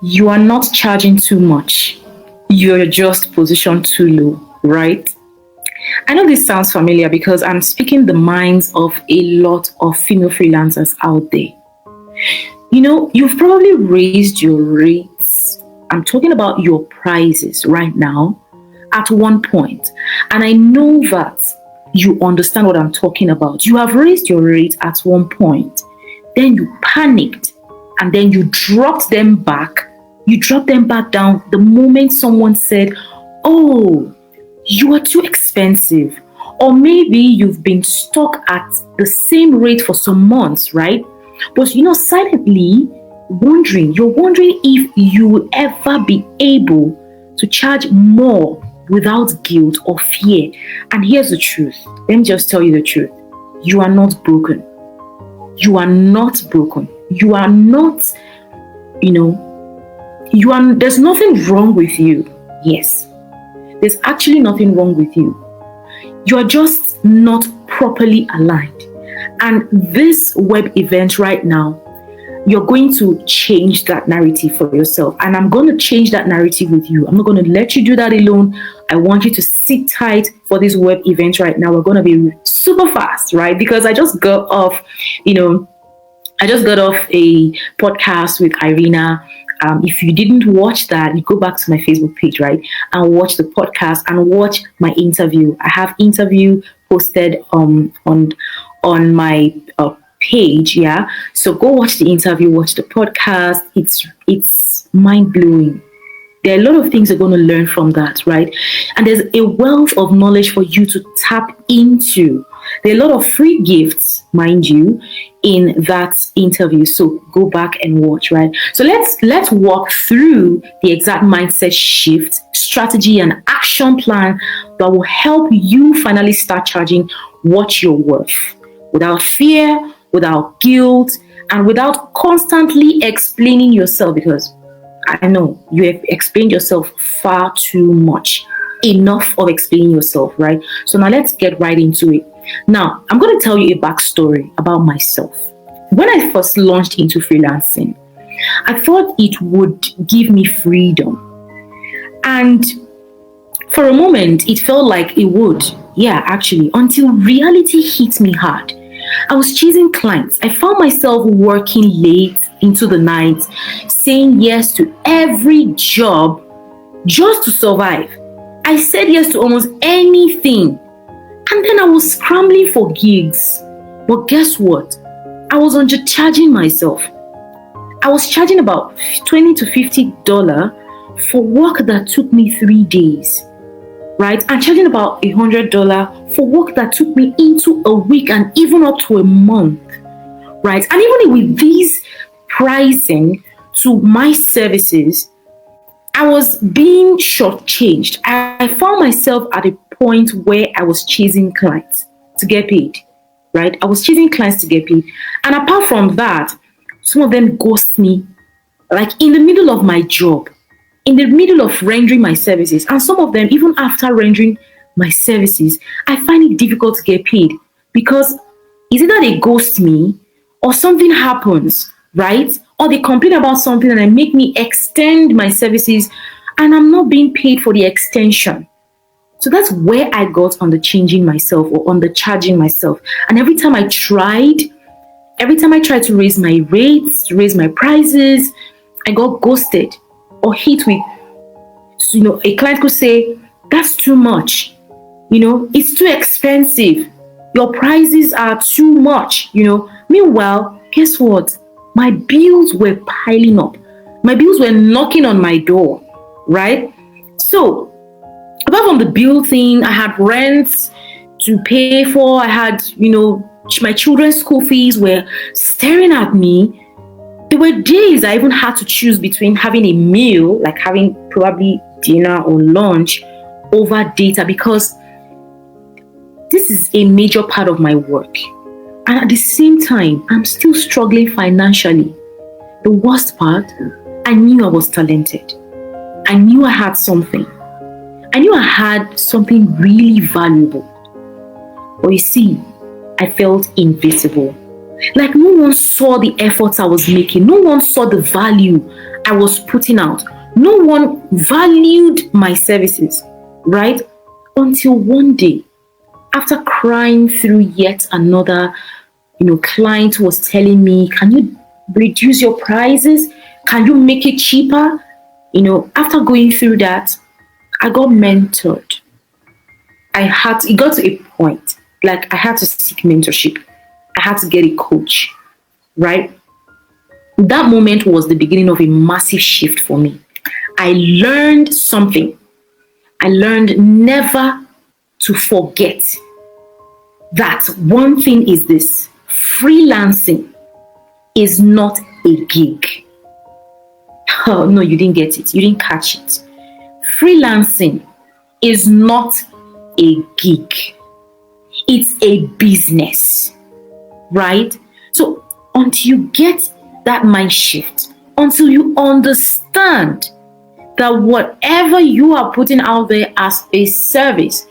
You are not charging too much. You're just positioned too low, right? I know this sounds familiar because I'm speaking the minds of a lot of female freelancers out there. You've probably raised your rates. I'm talking about your prices right now at one point. And I know that you understand what I'm talking about. You have raised your rate at one point. Then you panicked and then you dropped them back. You dropped them back down the moment someone said, "Oh, you are too expensive." Or maybe you've been stuck at the same rate for some months, right? But silently you're wondering if you will ever be able to charge more without guilt or fear. And here's the truth. Let me just tell you the truth. You are not broken. You are not broken. You are not, there's nothing wrong with you. Yes. There's actually nothing wrong with you. You are just not properly aligned. And this web event right now, you're going to change that narrative for yourself. And I'm going to change that narrative with you. I'm not going to let you do that alone. I want you to sit tight for this web event right now. We're going to be super fast, right? Because I just got off a podcast with Irina. If you didn't watch that, you go back to my Facebook page, right? And watch the podcast and watch my interview. I have interview posted on my page, yeah. So go watch the interview, watch the podcast. It's mind-blowing. There are a lot of things you're going to learn from that, right? And there's a wealth of knowledge for you to tap into. There are a lot of free gifts, mind you, in that interview. So go back and watch, right? So let's walk through the exact mindset shift, strategy, and action plan that will help you finally start charging what you're worth without fear, without guilt, and without constantly explaining yourself, because I know you have explained yourself far too much. Enough of explaining yourself, right? So now let's get right into it. Now, I'm going to tell you a backstory about myself. When I first launched into freelancing, I thought it would give me freedom. And for a moment, it felt like it would. Yeah, actually, until reality hit me hard. I was chasing clients. I found myself working late into the night, saying yes to every job just to survive. I said yes to almost anything. And then I was scrambling for gigs. But guess what? I was undercharging myself. I was charging about $20 to $50 for work that took me 3 days. Right? And charging about $100 for work that took me into a week and even up to a month. Right? And even with these pricing to my services, I was being shortchanged. I found myself at a point where I was chasing clients to get paid, right? I was chasing clients to get paid. And apart from that, some of them ghost me, like in the middle of my job, in the middle of rendering my services. And some of them, even after rendering my services, I find it difficult to get paid because it's either they ghost me or something happens, right? Or they complain about something and they make me extend my services and I'm not being paid for the extension. So that's where I got on the changing myself or on the charging myself. And every time I tried to raise my rates, raise my prices, I got ghosted or hit with, a client could say, that's too much. It's too expensive. Your prices are too much, Meanwhile, guess what? My bills were piling up. My bills were knocking on my door, right? So, apart from the bill thing, I had rent to pay for. I had, my children's school fees were staring at me. There were days I even had to choose between having a meal, like having probably dinner or lunch, over data because this is a major part of my work. And at the same time, I'm still struggling financially. The worst part, I knew I was talented. I knew I had something. I knew I had something really valuable. But you see, I felt invisible. Like no one saw the efforts I was making. No one saw the value I was putting out. No one valued my services, right? Until one day, after crying through yet another, client who was telling me, can you reduce your prices? Can you make it cheaper? After going through that, I got mentored. It got to a point, like I had to seek mentorship. I had to get a coach, right? That moment was the beginning of a massive shift for me. I learned something. I learned never to forget that one thing is this: freelancing is not a gig. Oh, no, you didn't get it. You didn't catch it. Freelancing is not a gig. It's a business, right? So until you get that mind shift, until you understand that whatever you are putting out there as a service,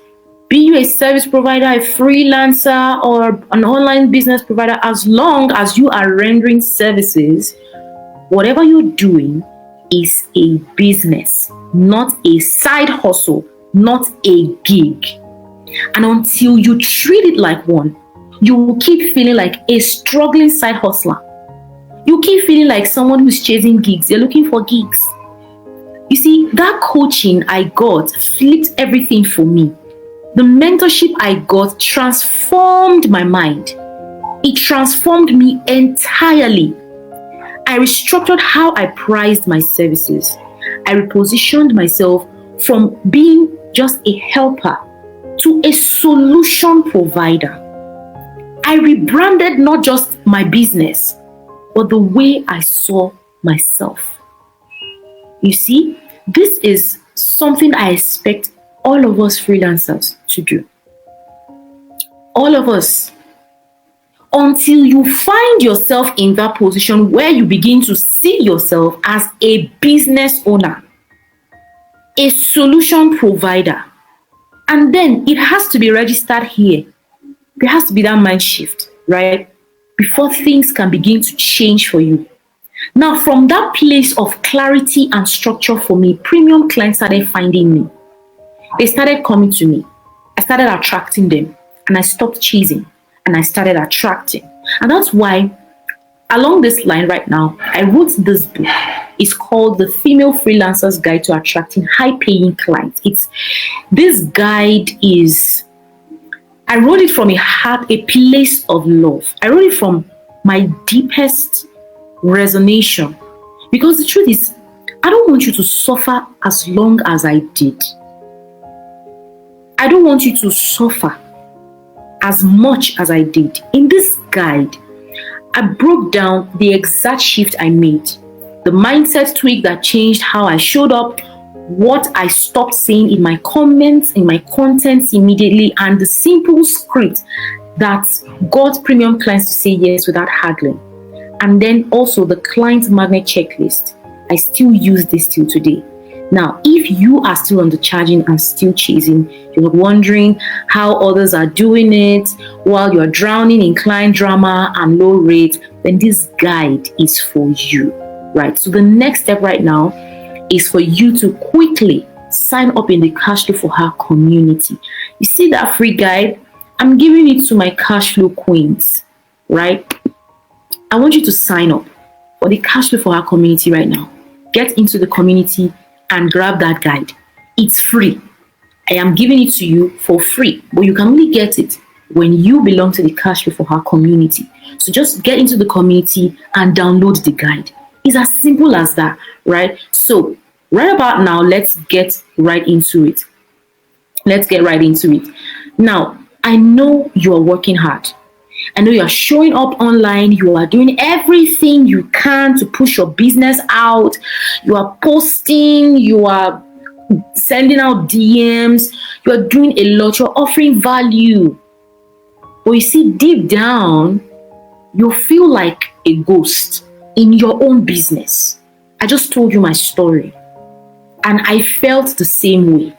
be you a service provider, a freelancer, or an online business provider, as long as you are rendering services, whatever you're doing is a business, not a side hustle, not a gig. And until you treat it like one, you will keep feeling like a struggling side hustler. You keep feeling like someone who's chasing gigs. They're looking for gigs. You see, that coaching I got flipped everything for me. The mentorship I got transformed my mind. It transformed me entirely. I restructured how I priced my services. I repositioned myself from being just a helper to a solution provider. I rebranded not just my business, but the way I saw myself. You see, this is something I expect all of us freelancers to do. All of us. Until you find yourself in that position where you begin to see yourself as a business owner, a solution provider. And then it has to be registered here. There has to be that mind shift, right? Before things can begin to change for you. Now, from that place of clarity and structure for me, premium clients started finding me. They started coming to me. I started attracting them, and I stopped chasing, and I started attracting. And that's why, along this line right now, I wrote this book. It's called The Female Freelancer's Guide to Attracting High-Paying Clients. This guide is, I wrote it from a place of love. I wrote it from my deepest resonation. Because the truth is, I don't want you to suffer as long as I did. I don't want you to suffer as much as I did. In this guide, I broke down the exact shift I made, the mindset tweak that changed how I showed up, what I stopped saying in my comments, in my contents immediately, and the simple script that got premium clients to say yes without haggling. And then also the client magnet checklist. I still use this till today. Now, if you are still undercharging and still chasing, you're wondering how others are doing it while you're drowning in client drama and low rate, then this guide is for you, right? So the next step right now is for you to quickly sign up in the Cashflow for Her community. You see that free guide? I'm giving it to my Cashflow queens, right? I want you to sign up for the Cashflow for Her community right now. Get into the community and grab that guide. It's free. I am giving it to you for free, but you can only get it when you belong to the Cashflow for Her community. So just get into the community and download the guide. It's as simple as that, right? So right about now, let's get right into it. Now, I know you are working hard. I know you are showing up online. You are doing everything you can to push your business out. You are posting. You are sending out DMs. You are doing a lot. You're offering value. But you see, deep down, you feel like a ghost in your own business. I just told you my story. And I felt the same way.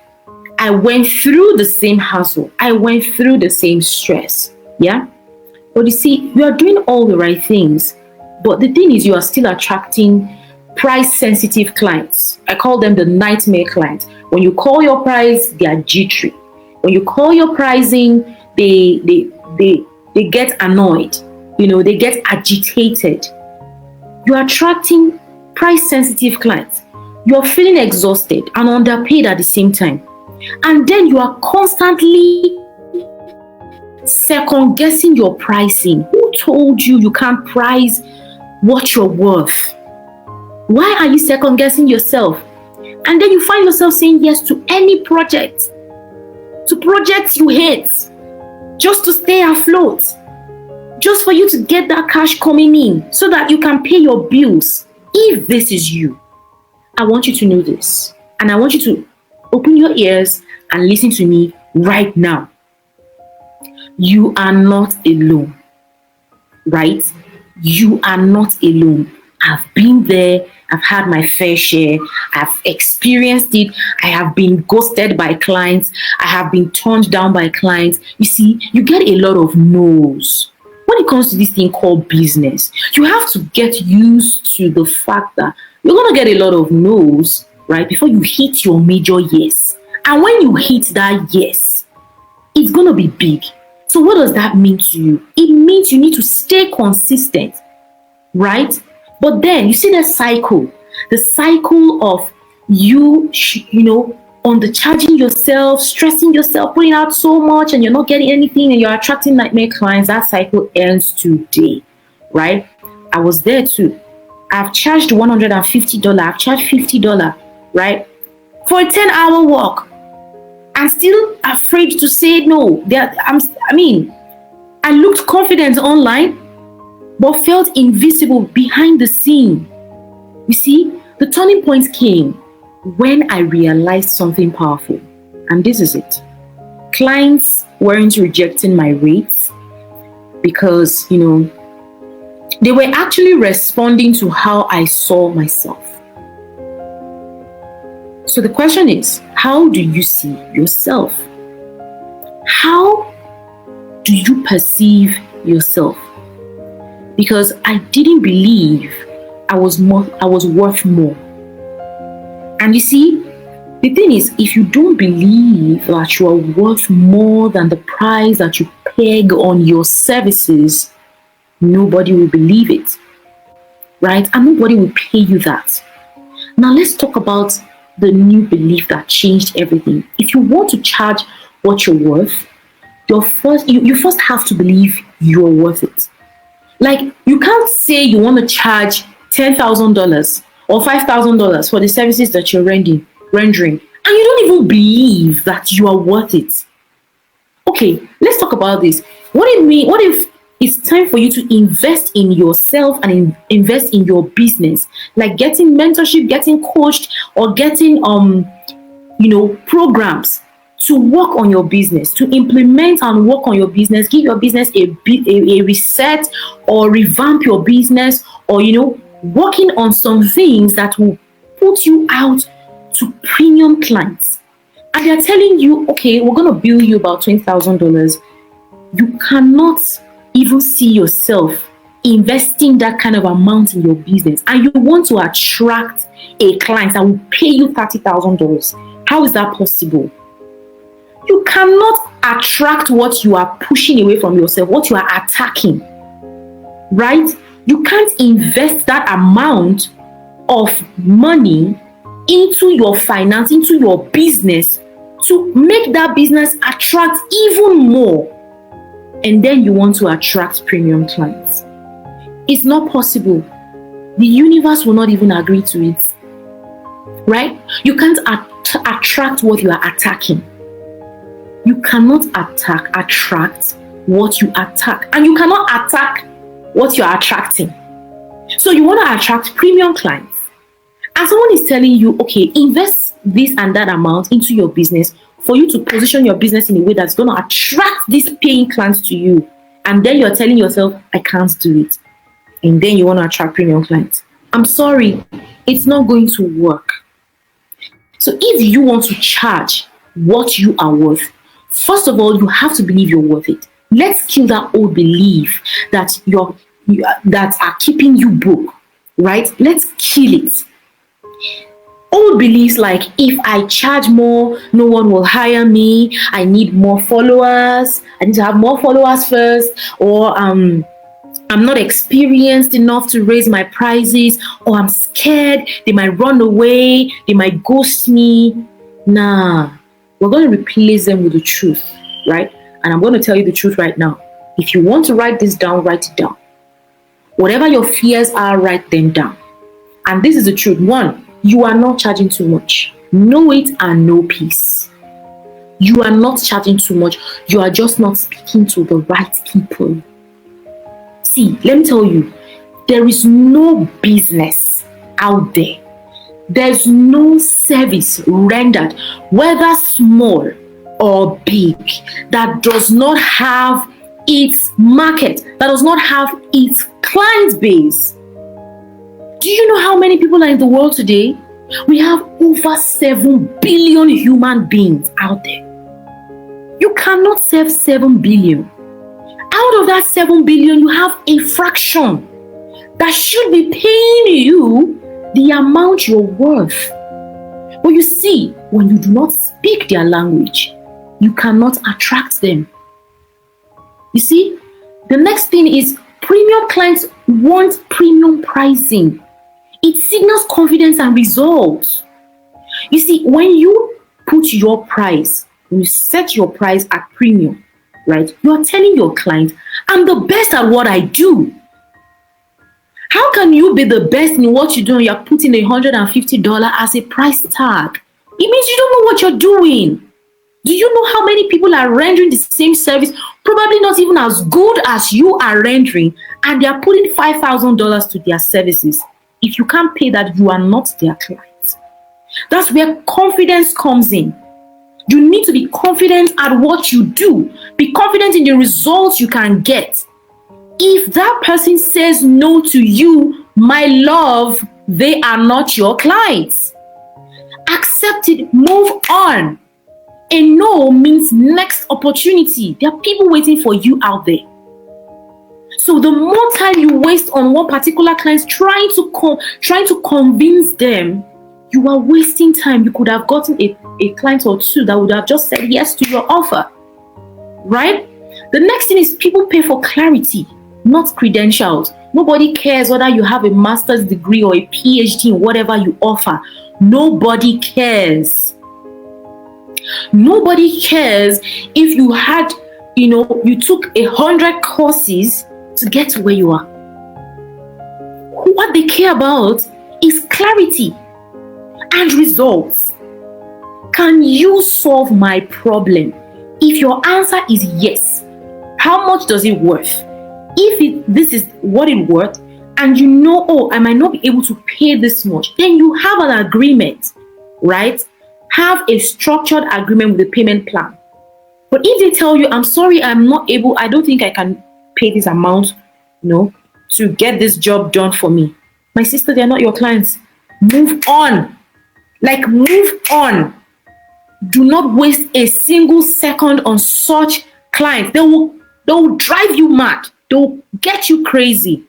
I went through the same hassle. I went through the same stress. Yeah? But you see, you are doing all the right things, But the thing is, you are still attracting price-sensitive clients. I call them the nightmare clients. When you call your price, they are jittery. When you call your pricing, they get annoyed. They get agitated. You are attracting price-sensitive clients. You're feeling exhausted and underpaid at the same time. And then you are constantly second-guessing your pricing. Who told you can't price what you're worth? Why are you second-guessing yourself? And then you find yourself saying yes to any project, to projects you hate, just to stay afloat, just for you to get that cash coming in so that you can pay your bills. If this is you, I want you to know this, and I want you to open your ears and listen to me right now. You are not alone, right? You are not alone. I've been there. I've had my fair share. I've experienced it. I have been ghosted by clients. I have been turned down by clients. You see, you get a lot of no's. When it comes to this thing called business, you have to get used to the fact that you're going to get a lot of no's, right, before you hit your major yes. And when you hit that yes, it's going to be big. So what does that mean to you? It means you need to stay consistent, right? But then you see the cycle of you undercharging yourself, stressing yourself, putting out so much, and you're not getting anything, and you're attracting nightmare clients. That cycle ends today, right? I was there too. I've charged $150. I've charged $50, right, for a 10-hour walk. I'm still afraid to say no. I looked confident online, but felt invisible behind the scene. You see, the turning point came when I realized something powerful. And this is it. Clients weren't rejecting my rates because, they were actually responding to how I saw myself. So the question is, how do you see yourself? How do you perceive yourself? Because I didn't believe I was worth more. And you see, the thing is, if you don't believe that you are worth more than the price that you peg on your services, nobody will believe it, right? And nobody will pay you that. Now let's talk about the new belief that changed everything. If you want to charge what you're worth, you first have to believe you're worth it. Like, you can't say you want to charge $10,000 or $5,000 for the services that you're rendering, and you don't even believe that you are worth it. Okay, let's talk about this. What if it's time for you to invest in yourself and invest in your business, like getting mentorship, getting coached, or getting programs to work on your business, to implement and work on your business, give your business a reset, or revamp your business, or working on some things that will put you out to premium clients. And they're telling you, okay, we're going to bill you about $20,000. You cannot even see yourself investing that kind of amount in your business, and you want to attract a client that will pay you $30,000. How is that possible? You cannot attract what you are pushing away from yourself, what you are attacking, right? You can't invest that amount of money into your finance, into your business, to make that business attract even more. And then you want to attract premium clients. It's not possible. The universe will not even agree to it, right? You can't attract what you are attacking. You cannot attract what you attack, and you cannot attack what you are attracting. So you want to attract premium clients, and someone is telling you, okay, invest this and that amount into your business for you to position your business in a way that's going to attract these paying clients to you. And then you're telling yourself, I can't do it. And then you want to attract premium clients. I'm sorry, it's not going to work. So if you want to charge what you are worth, first of all, you have to believe you're worth it. Let's kill that old belief that you're that are keeping you broke, right? Let's kill it. Old beliefs like, if I charge more, no one will hire me. I need more followers. I need to have more followers first. Or I'm not experienced enough to raise my prices. Or I'm scared they might run away. They might ghost me. Nah, we're going to replace them with the truth, right? And I'm going to tell you the truth right now. If you want to write this down, write it down. Whatever your fears are, write them down. And this is the truth. One, you are not charging too much. Know it and know peace. You are not charging too much. You are just not speaking to the right people. See, let me tell you, there is no business out there. There's no service rendered, whether small or big, that does not have its market, that does not have its client base. Do you know how many people are in the world today? We have over 7 billion human beings out there. You cannot serve 7 billion. Out of that 7 billion, you have a fraction that should be paying you the amount you're worth. But you see, when you do not speak their language, you cannot attract them. You see, the next thing is premium clients want premium pricing. It signals confidence and results. You see, when you put your price, when you set your price at premium, right, you are telling your client, I'm the best at what I do. How can you be the best in what you do and you're putting $150 as a price tag? It means you don't know what you're doing. Do you know how many people are rendering the same service, probably not even as good as you are rendering, and they are putting $5,000 to their services? If you can't pay that, you are not their client. That's where confidence comes in. You need to be confident at what you do. Be confident in the results you can get. If that person says no to you, my love, they are not your clients. Accept it, move on. A no means next opportunity. There are people waiting for you out there. So the more time you waste on one particular client trying to convince them, you are wasting time. You could have gotten a client or two that would have just said yes to your offer, right? The next thing is people pay for clarity, not credentials. Nobody cares whether you have a master's degree or a PhD in whatever you offer. Nobody cares. Nobody cares if you had, you took 100 courses to get to where you are. What they care about is clarity and results. Can you solve my problem? If your answer is yes, how much does it worth? If this is what it worth, and I might not be able to pay this much, then you have an agreement, right? Have a structured agreement with the payment plan. But if they tell you, I'm sorry, I don't think I can pay this amount, to get this job done for me. My sister, they're not your clients. Move on. Move on. Do not waste a single second on such clients. They will drive you mad. They will get you crazy.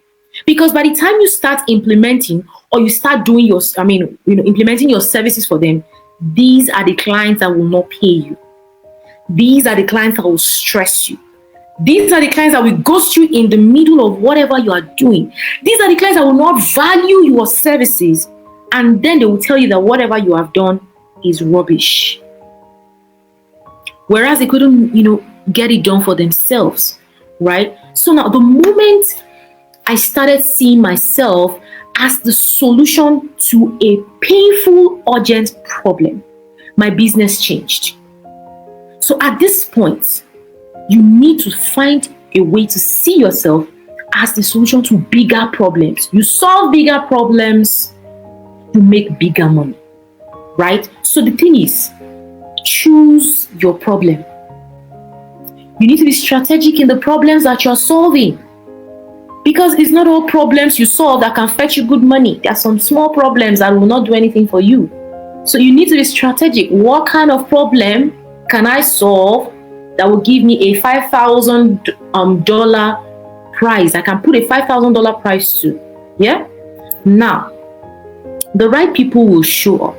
Because by the time you start implementing or you start doing implementing your services for them, these are the clients that will not pay you. These are the clients that will stress you. These are the clients that will ghost you in the middle of whatever you are doing. These are the clients that will not value your services, and then they will tell you that whatever you have done is rubbish. Whereas they couldn't, get it done for themselves, right? So now the moment I started seeing myself as the solution to a painful, urgent problem, my business changed. So at this point, you need to find a way to see yourself as the solution to bigger problems. You solve bigger problems, you make bigger money, right? So the thing is, choose your problem. You need to be strategic in the problems that you're solving. Because it's not all problems you solve that can fetch you good money. There are some small problems that will not do anything for you. So you need to be strategic. What kind of problem can I solve that will give me a $5,000 price. I can put a $5,000 price to. Yeah? Now, the right people will show up.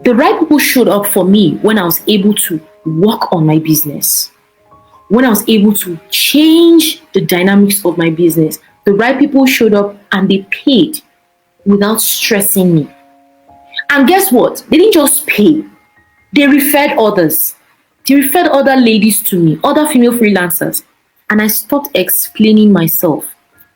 The right people showed up for me when I was able to work on my business. When I was able to change the dynamics of my business. The right people showed up and they paid without stressing me. And guess what? They didn't just pay. They referred others. They referred other ladies to me, other female freelancers. And I stopped explaining myself,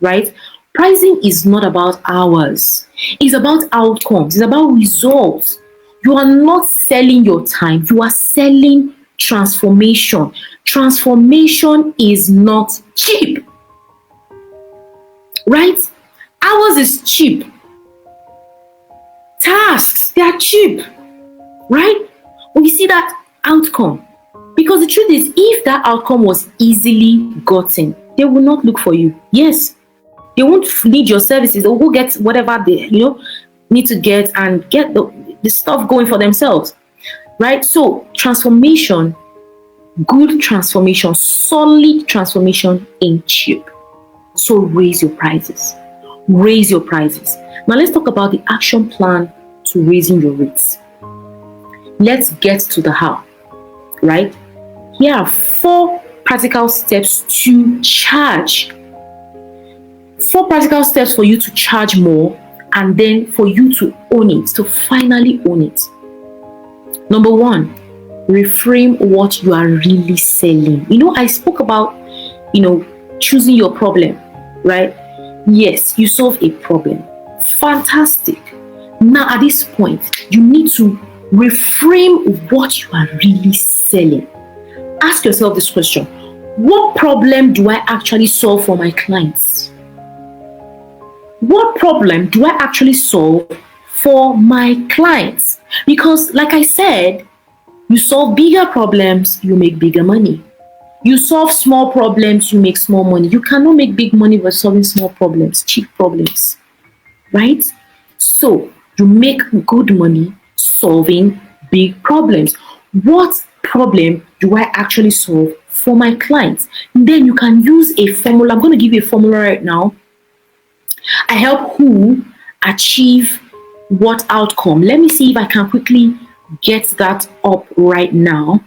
right? Pricing is not about hours. It's about outcomes. It's about results. You are not selling your time. You are selling transformation. Transformation is not cheap, right? Hours is cheap. Tasks, they are cheap, right? But you see that outcome. Because the truth is, if that outcome was easily gotten, they will not look for you. Yes, they won't need your services. They will go get whatever they need to get and get the stuff going for themselves, right? So transformation, good transformation, solid transformation ain't cheap. So raise your prices. Raise your prices. Now let's talk about the action plan to raising your rates. Let's get to the how, right? Here are 4 practical steps to charge. 4 practical steps for you to charge more and then for you to own it, to finally own it. Number 1, reframe what you are really selling. I spoke about, choosing your problem, right? Yes, you solve a problem. Fantastic. Now at this point, you need to reframe what you are really selling. Ask yourself this question: what problem do I actually solve for my clients? What problem do I actually solve for my clients? Because like I said, you solve bigger problems, you make bigger money. You solve small problems, you make small money. You cannot make big money by solving small problems, cheap problems, right? So you make good money solving big problems. What problem do I actually solve for my clients? And then you can use a formula. I'm going to give you a formula right now. I help who achieve what outcome. Let me see if I can quickly get that up right now.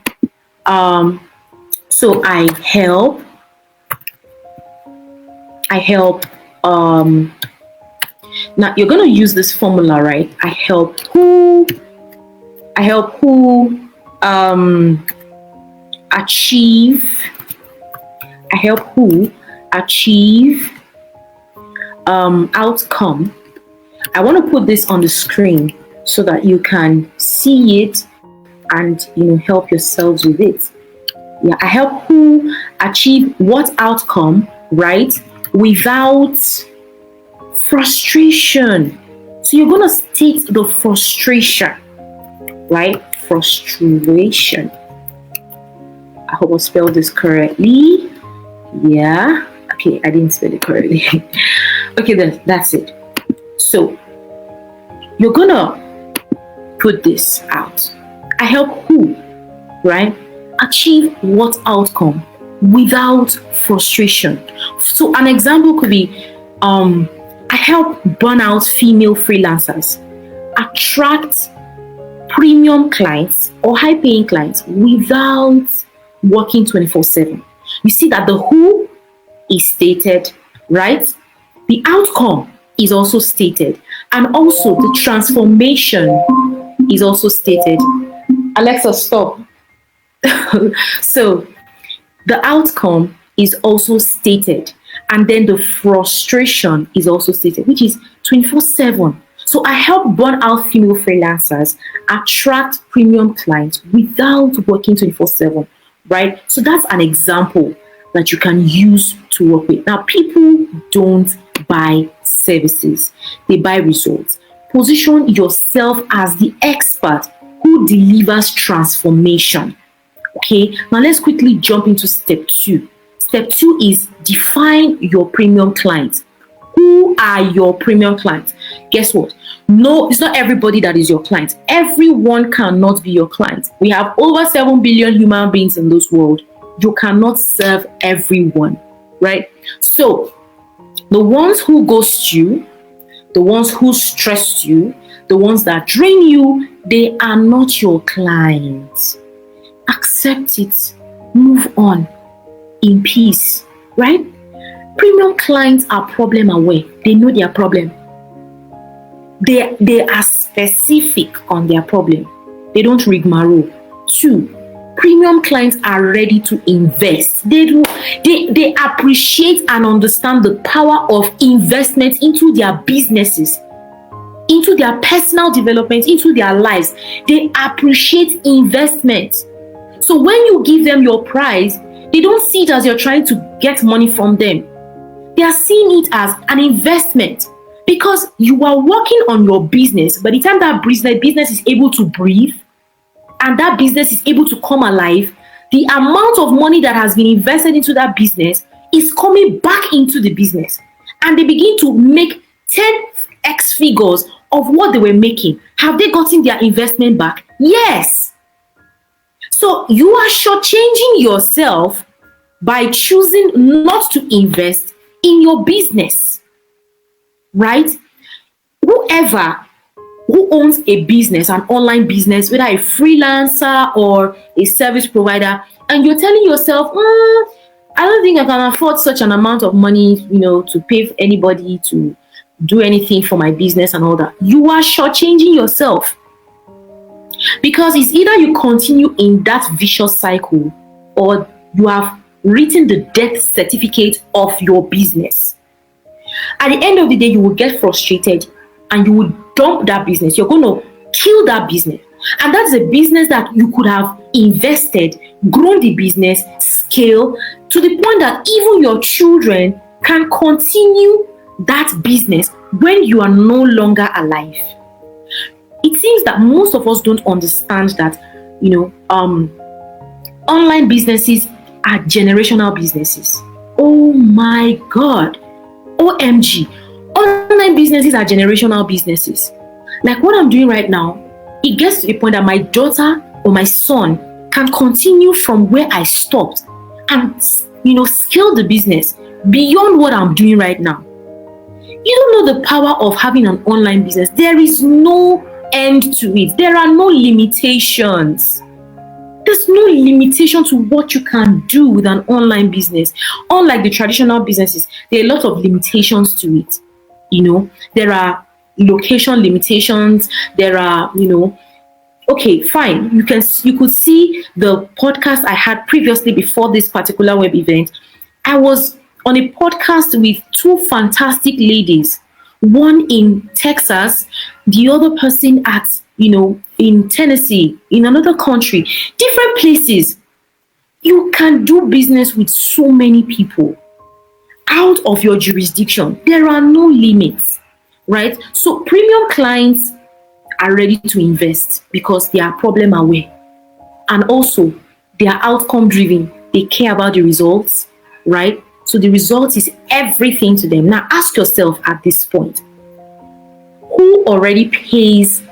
So I help now you're going to use this formula, right? I help who achieve outcome. I want to put this on the screen so that you can see it and help yourselves with it. Yeah, I help who achieve what outcome, right? Without frustration. So you're going to state the frustration, right? Frustration. I hope I spelled this correctly. Yeah. Okay, I didn't spell it correctly. Okay, then that's it. So you're going to put this out. I help who, right? Achieve what outcome without frustration. So an example could be I help burnout female freelancers attract premium clients or high paying clients without working 24/7. You see that the who is stated, right? The outcome is also stated, and also the transformation is also stated. Alexa, stop. So the outcome is also stated, and then the frustration is also stated, which is 24/7. So I help burnout female freelancers attract premium clients without working 24/7, right? So that's an example that you can use to work with. Now, people don't buy services, they buy results. Position yourself as the expert who delivers transformation. Okay, now let's quickly jump into step 2. Step 2 is define your premium clients. Who are your premium clients? Guess what? No, it's not everybody that is your client. Everyone cannot be your client. We have over 7 billion human beings in this world, you cannot serve everyone, right? So the ones who ghost you, the ones who stress you, the ones that drain you, they are not your clients. Accept it. Move on in peace, right? Premium clients are problem aware. They know their problem. They are specific on their problem. They don't rigmarole. 2, premium clients are ready to invest. They appreciate and understand the power of investment into their businesses, into their personal development, into their lives. They appreciate investment. So when you give them your price, they don't see it as you're trying to get money from them. They are seeing it as an investment, because you are working on your business. By the time that business is able to breathe and that business is able to come alive, the amount of money that has been invested into that business is coming back into the business. And they begin to make 10x figures of what they were making. Have they gotten their investment back? Yes. So you are shortchanging yourself by choosing not to invest in your business, right? Whoever who owns a business, an online business, whether a freelancer or a service provider, and you're telling yourself, I don't think I can afford such an amount of money, to pay anybody to do anything for my business and all that. You are shortchanging yourself, because it's either you continue in that vicious cycle or you have written the death certificate of your business. At the end of the day, you will get frustrated and you will dump that business. You're going to kill that business. And that's a business that you could have invested, grown the business, scale to the point that even your children can continue that business when you are no longer alive. It seems that most of us don't understand that, online businesses are generational businesses. Oh my God. OMG. Online businesses are generational businesses. Like what I'm doing right now, it gets to a point that my daughter or my son can continue from where I stopped and, scale the business beyond what I'm doing right now. You don't know the power of having an online business. There is no end to it. There are no limitations. There's no limitation to what you can do with an online business. Unlike the traditional businesses, there are a lot of limitations to it. There are location limitations. There are, okay, fine. You could see the podcast I had previously before this particular web event. I was on a podcast with 2 fantastic ladies, one in Texas, the other person at, in Tennessee, in another country, different places. You can do business with so many people out of your jurisdiction. There are no limits, right? So premium clients are ready to invest because they are problem aware, and also they are outcome driven. They care about the results, right? So the result is everything to them. Now ask yourself at this point, who already pays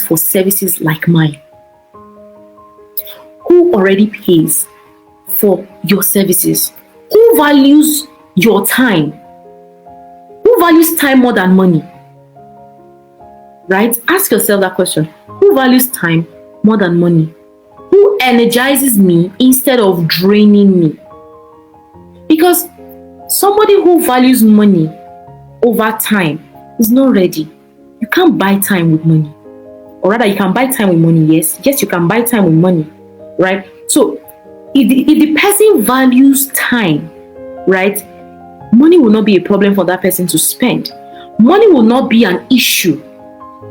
for services like mine? Who already pays for your services? Who values your time? Who values time more than money? Right? Ask yourself that question. Who values time more than money? Who energizes me instead of draining me? Because somebody who values money over time is not ready. You can't buy time with money. Or rather, you can buy time with money, yes. Yes, you can buy time with money, right? So, if the person values time, right, money will not be a problem for that person to spend. Money will not be an issue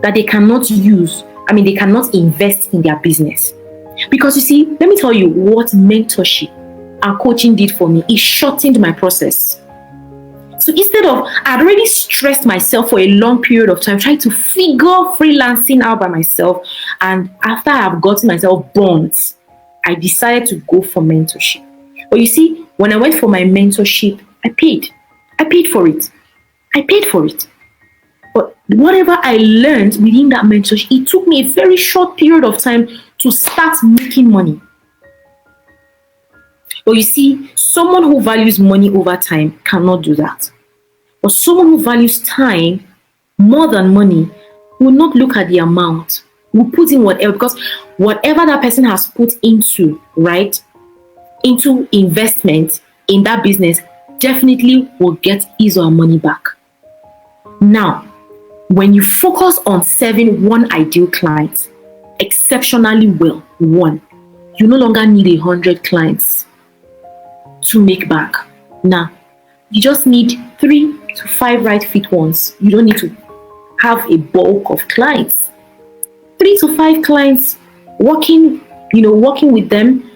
that they cannot use. They cannot invest in their business. Because you see, let me tell you what mentorship and coaching did for me. It shortened my process. So instead of, I'd already stressed myself for a long period of time trying to figure freelancing out by myself. And after I've gotten myself burnt, I decided to go for mentorship. But you see, when I went for my mentorship, I paid for it. But whatever I learned within that mentorship, it took me a very short period of time to start making money. But you see, someone who values money over time cannot do that. But someone who values time more than money will not look at the amount, will put in whatever, because whatever that person has put into, right, into investment in that business definitely will get his or her money back. Now, when you focus on serving one ideal client exceptionally well, you no longer need 100 clients to make back. Now, you just need 3 to 5 right fit ones. You don't need to have a bulk of clients. 3 to 5 clients working with them.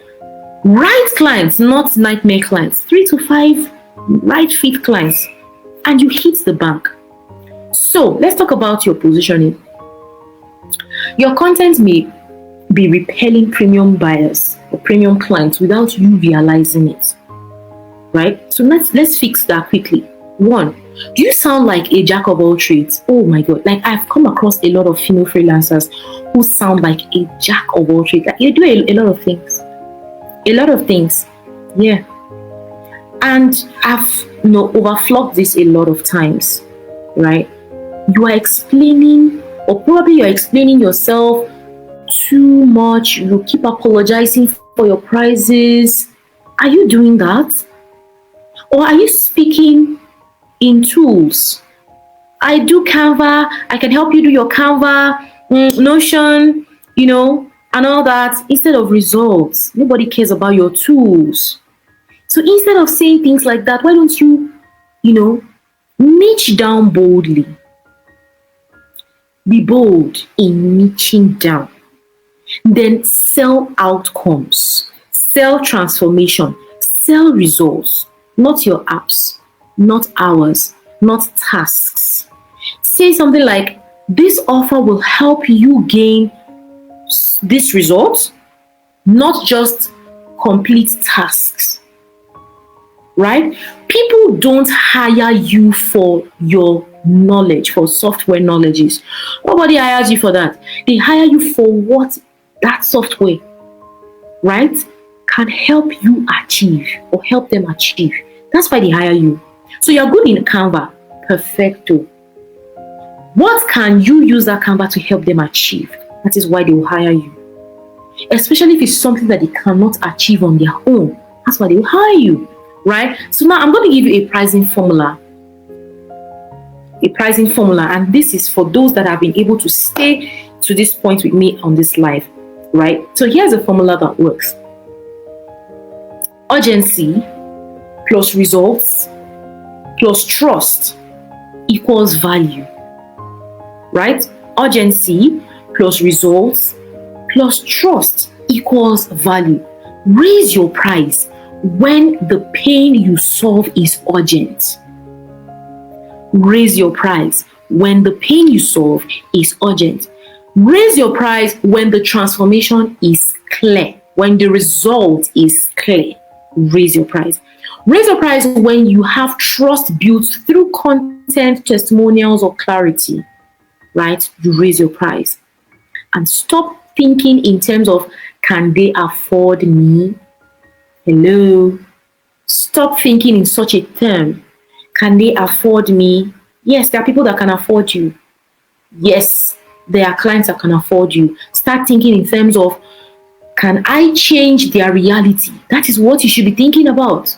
Right clients, not nightmare clients. 3 to 5 right fit clients, and you hit the bank. So let's talk about your positioning. Your content may be repelling premium buyers or premium clients without you realizing it. Right? So let's fix that quickly. 1, do you sound like a jack of all trades? Oh my God. Like, I've come across a lot of female freelancers who sound like a jack of all trades. Like, you do a lot of things. A lot of things. Yeah. And I've overflogged this a lot of times. Right? You are explaining, or probably you're explaining yourself too much. You keep apologizing for your prices. Are you doing that? Or are you speaking in tools? I do Canva. I can help you do your Canva, Notion, and all that, instead of results. Nobody cares about your tools. So instead of saying things like that, why don't you, niche down boldly? Be bold in niching down. Then sell outcomes, sell transformation, sell results. Not your apps, not hours, not tasks. Say something like, this offer will help you gain this result, not just complete tasks. Right? People don't hire you for your knowledge, for software knowledges. Nobody hires you for that. They hire you for what that software, right, can help you achieve or help them achieve. That's why they hire you. So you're good in Canva. Perfecto. What can you use that Canva to help them achieve? That is why they will hire you. Especially if it's something that they cannot achieve on their own. That's why they will hire you. Right? So now I'm going to give you a pricing formula. And this is for those that have been able to stay to this point with me on this live. Right? So here's a formula that works. Urgency plus results plus trust equals value. Right? Urgency plus results plus trust equals value. Raise your price when the pain you solve is urgent. Raise your price when the pain you solve is urgent. Raise your price when the transformation is clear, when the result is clear. Raise your price. Raise your price when you have trust built through content, testimonials, or clarity. Right? You raise your price. And stop thinking in terms of, can they afford me? Hello? Stop thinking in such a term. Can they afford me? Yes, there are people that can afford you. Yes, there are clients that can afford you. Start thinking in terms of, can I change their reality? That is what you should be thinking about.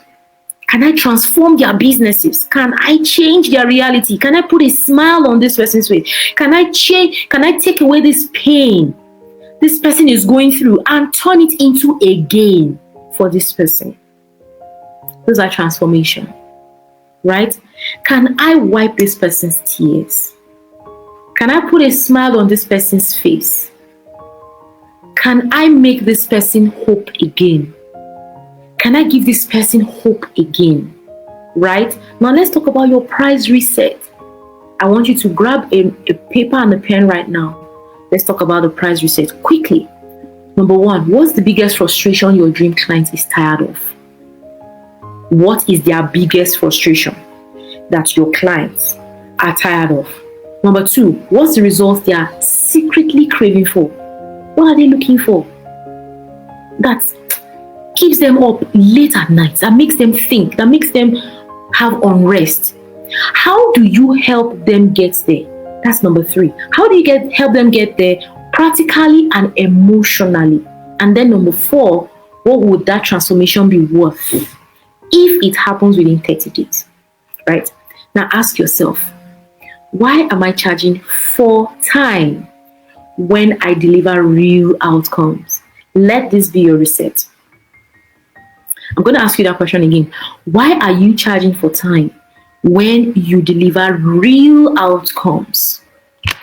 Can I transform their businesses? Can I change their reality? Can I put a smile on this person's face? Can I take away this pain this person is going through and turn it into a gain for this person? Those are transformation, right? Can I wipe this person's tears? Can I put a smile on this person's face? Can I make this person hope again? Can I give this person hope again? Right? Now let's talk about your price reset. I want you to grab a paper and a pen right now. Let's talk about the price reset quickly. Number one, what's the biggest frustration your dream client is tired of? What is their biggest frustration that your clients are tired of? Number two, what's the results they are secretly craving for? What are they looking for? That's keeps them up late at night, that makes them think, that makes them have unrest. How do you help them get there? That's number 3. How do you help them get there? Practically and emotionally. And then number 4, what would that transformation be worth if it happens within 30 days? Right? Now ask yourself, why am I charging for time when I deliver real outcomes? Let this be your reset. I'm going to ask you that question again. Why are you charging for time when you deliver real outcomes?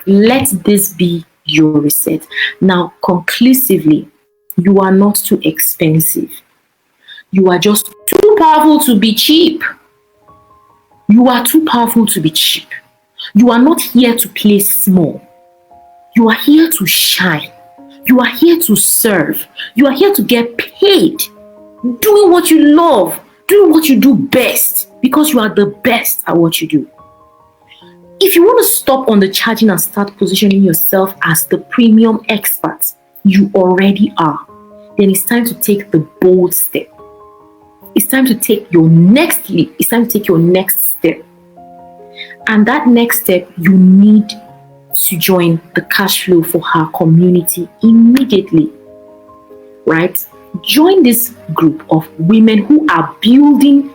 Let this be your reset. Now, conclusively, you are not too expensive. You are just too powerful to be cheap. You are too powerful to be cheap. You are not here to play small. You are here to shine. You are here to serve. You are here to get paid. Doing what you love. Doing what you do best. Because you are the best at what you do. If you want to stop undercharging and start positioning yourself as the premium expert you already are, then it's time to take the bold step. It's time to take your next leap. It's time to take your next step. And that next step, you need to join the cash flow for her community immediately. Right? Join this group of women who are building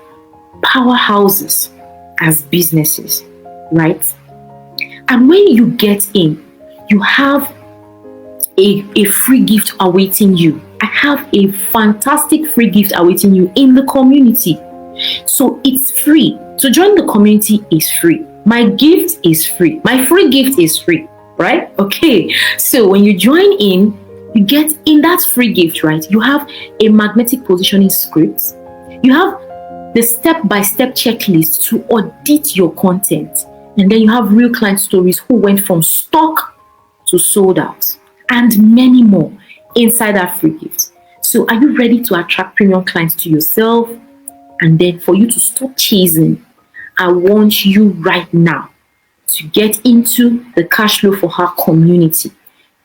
powerhouses as businesses. Right? And when you get in, you have a free gift awaiting you. I have a fantastic free gift awaiting you in the community. So it's free. To join the community is free. My gift is free. My free gift is free, right? Okay. So when you join in, you get in that free gift, right? You have a magnetic positioning script. You have the step-by-step checklist to audit your content. And then you have real client stories who went from stock to sold out, and many more inside that free gift. So are you ready to attract premium clients to yourself? And then for you to stop chasing, I want you right now to get into the cash flow for her community.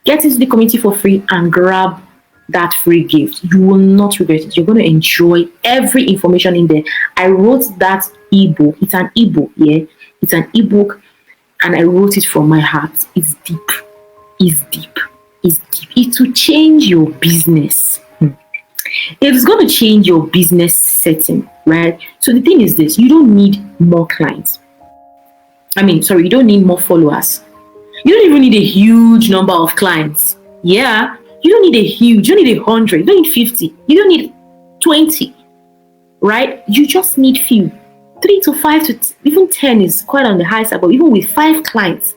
Get into the community for free and grab that free gift. You will not regret it. You're going to enjoy every information in there. I wrote that ebook. It's an ebook, yeah. It's an ebook, and I wrote it from my heart. It's deep. It's deep. It's deep. It will change your business. It's going to change your business setting, right? So the thing is this: you don't need more clients. You don't need more followers. You don't even need a huge number of clients. Yeah, you don't need you don't need 100, you don't need 50, you don't need 20, right? You just need few. 3 to 5 to even 10 is quite on the high side, but even with 5 clients,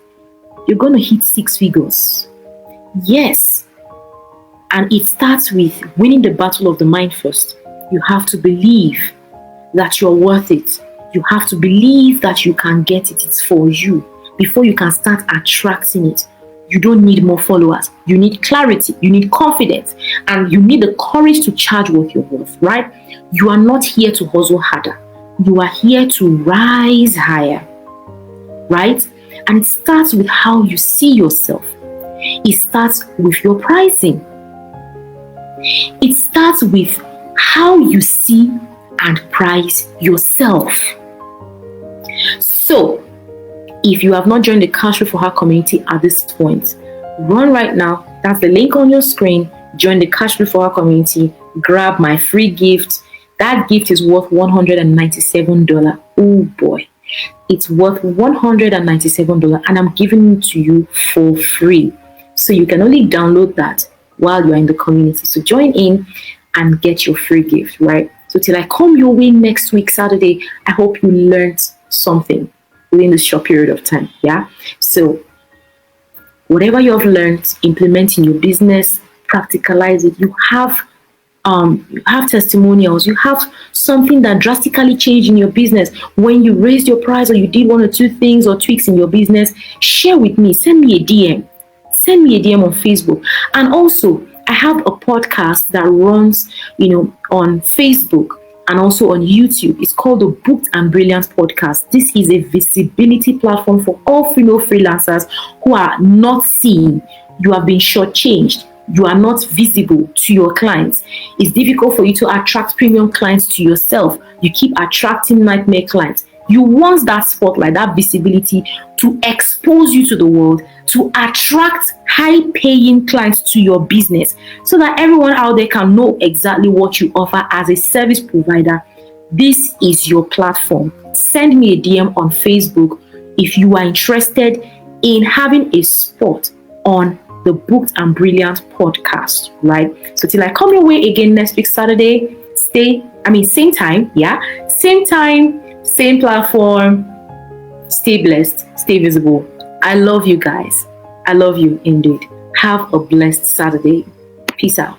you're going to hit 6 figures. Yes. And it starts with winning the battle of the mind first. You have to believe that you're worth it. You have to believe that you can get it. It's for you. Before you can start attracting it, you don't need more followers. You need clarity. You need confidence. And you need the courage to charge what you're worth, right? You are not here to hustle harder. You are here to rise higher, right? And it starts with how you see yourself. It starts with your pricing. It starts with how you see and price yourself. So, if you have not joined the Cash Flow for Her community at this point, run right now. That's the link on your screen. Join the Cash Flow for Her community. Grab my free gift. That gift is worth $197. Oh boy. It's worth $197, and I'm giving it to you for free. So you can only download that while you're in the community. So join in and get your free gift, right? So till I come your way next week, Saturday, I hope you learned something within this short period of time. Yeah. So whatever you have learned, implement in your business, practicalize it. You have testimonials. You have something that drastically changed in your business when you raised your price, or you did 1 or 2 things or tweaks in your business. Share with me. Send me a DM. Send me a DM on Facebook. And also, I have a podcast that runs, on Facebook and also on YouTube. It's called the Booked and Brilliant Podcast. This is a visibility platform for all female freelancers who are not seen. You have been shortchanged. you are not visible to your clients. It's difficult for you to attract premium clients to yourself. You keep attracting nightmare clients. You want that spotlight, that visibility to expose you to the world, to attract high-paying clients to your business so that everyone out there can know exactly what you offer as a service provider. This is your platform. Send me a DM on Facebook if you are interested in having a spot on the Booked and Brilliant podcast, right? So till I come your way again next week, Saturday, same time, same time, same platform. Stay blessed, stay visible. I love you guys. I love you indeed. Have a blessed Saturday. Peace out.